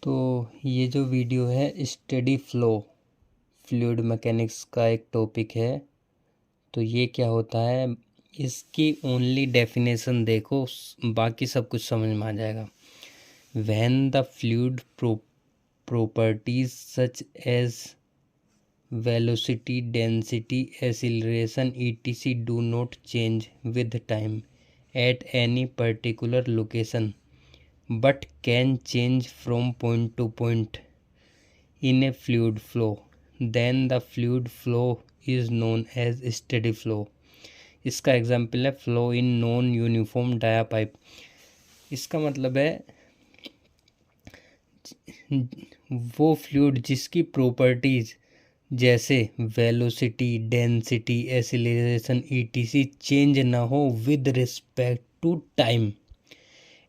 तो ये जो वीडियो है स्टेडी फ्लो फ्लूइड मैकेनिक्स का एक टॉपिक है। तो ये क्या होता है, इसकी ओनली डेफिनेशन देखो, बाकी सब कुछ समझ में आ जाएगा। When the fluid properties such as velocity, density, acceleration, etc. do not change with time at any particular location but can change from point to point in a fluid flow, then the fluid flow is known as steady flow. इसका example है flow in non uniform dia pipe. इसका मतलब है वो fluid जिसकी properties जैसे velocity, density, acceleration ETC change ना हो with respect to time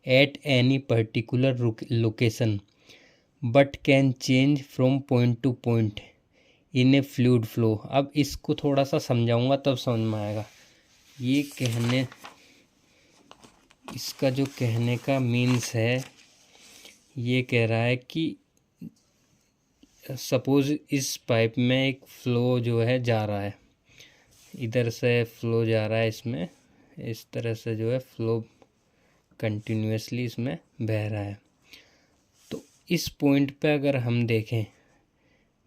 at any particular location but can change from point to point in a fluid flow. अब इसको थोड़ा सा समझाऊंगा तब समझ में आएगा। ये कहने इसका जो कहने का मीन्स है, ये कह रहा है कि सपोज इस पाइप में एक फ़्लो जो है जा रहा है, इधर से फ़्लो जा रहा है, इसमें इस तरह से जो है फ़्लो कंटिन्यूसली इसमें बह रहा है। तो इस पॉइंट पे अगर हम देखें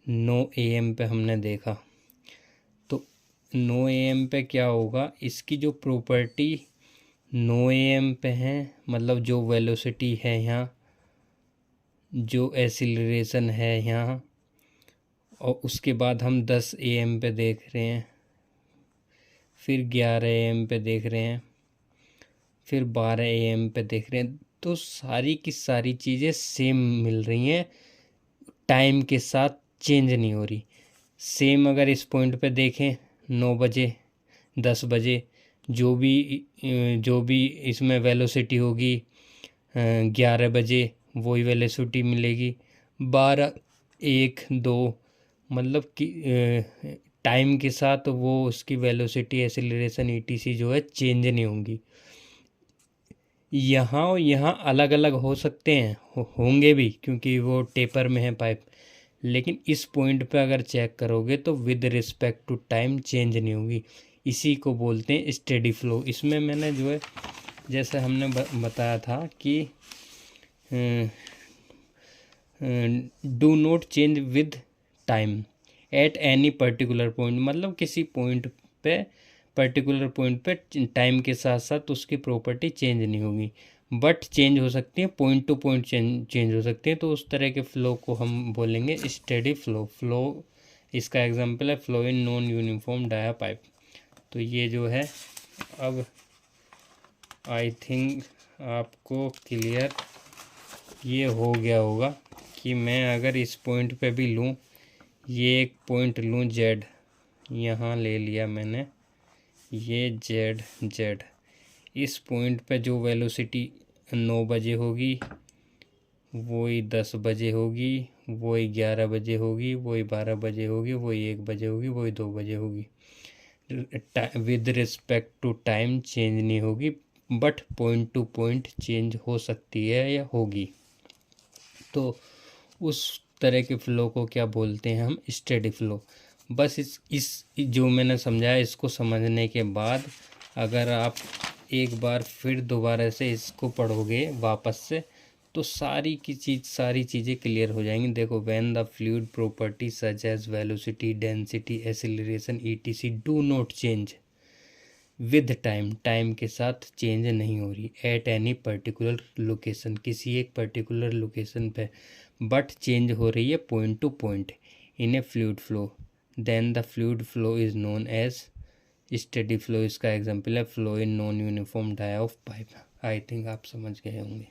9 AM पे हमने देखा, तो 9 AM पे क्या होगा, इसकी जो प्रॉपर्टी 9 AM पे है, मतलब जो वेलोसिटी है यहाँ, जो एक्सीलरेशन है यहाँ, और उसके बाद हम 10 AM पे देख रहे हैं, फिर 11 AM पे देख रहे हैं, फिर 12 AM पे देख रहे हैं। तो सारी की सारी चीज़ें सेम मिल रही हैं, टाइम के साथ चेंज नहीं हो रही। सेम अगर इस पॉइंट पे देखें 9 बजे, 10 बजे, जो भी इसमें वेलोसिटी होगी 11 बजे वही वेलोसिटी मिलेगी। 12, 1, 2 मतलब कि टाइम के साथ वो उसकी वेलोसिटी, एक्सीलरेशन ईटीसी जो है चेंज नहीं होंगी। यहाँ अलग अलग हो सकते हैं, होंगे भी, क्योंकि वो टेपर में है पाइप। लेकिन इस पॉइंट पे अगर चेक करोगे तो with respect to time change नहीं होगी। इसी को बोलते हैं स्टेडी फ्लो। इसमें मैंने जो है, जैसे हमने बताया था कि do not change with time at any particular point, मतलब किसी पॉइंट पे, पर्टिकुलर पॉइंट पे टाइम के साथ साथ उसकी प्रॉपर्टी चेंज नहीं होगी, बट चेंज हो सकती है, पॉइंट टू पॉइंट चेंज हो सकती है। तो उस तरह के फ्लो को हम बोलेंगे स्टेडी फ्लो। इसका एग्जांपल है flow in non uniform dia pipe. तो ये जो है, अब आई थिंक आपको क्लियर ये हो गया होगा कि मैं अगर इस पॉइंट पे भी लूँ, ये एक पॉइंट लूँ जेड, यहाँ ले लिया मैंने, ये जेड, इस पॉइंट पे जो वेलोसिटी 9 बजे होगी, वही 10 बजे होगी, वही 11 बजे होगी, वही 12 बजे होगी, वही 1 बजे होगी, वही 2 बजे होगी। With respect to time change नहीं होगी, but point to point change हो सकती है या होगी। तो उस तरह के फ़्लो को क्या बोलते हैं हम, स्टेडी फ्लो। बस इस जो मैंने समझाया, इसको समझने के बाद अगर आप एक बार फिर दोबारा से इसको पढ़ोगे वापस से, तो सारी चीज़ें क्लियर हो जाएंगी। देखो, when the fluid property such as velocity, density, acceleration ETC do not change with time के साथ चेंज नहीं हो रही एट एनी पर्टिकुलर लोकेशन, किसी एक पर्टिकुलर लोकेशन पे, बट चेंज हो रही है point to point in a fluid flow, then the fluid flow is known as steady flow. इसका एग्जांपल है flow in non uniform dia of pipe. I think आप समझ गए होंगे।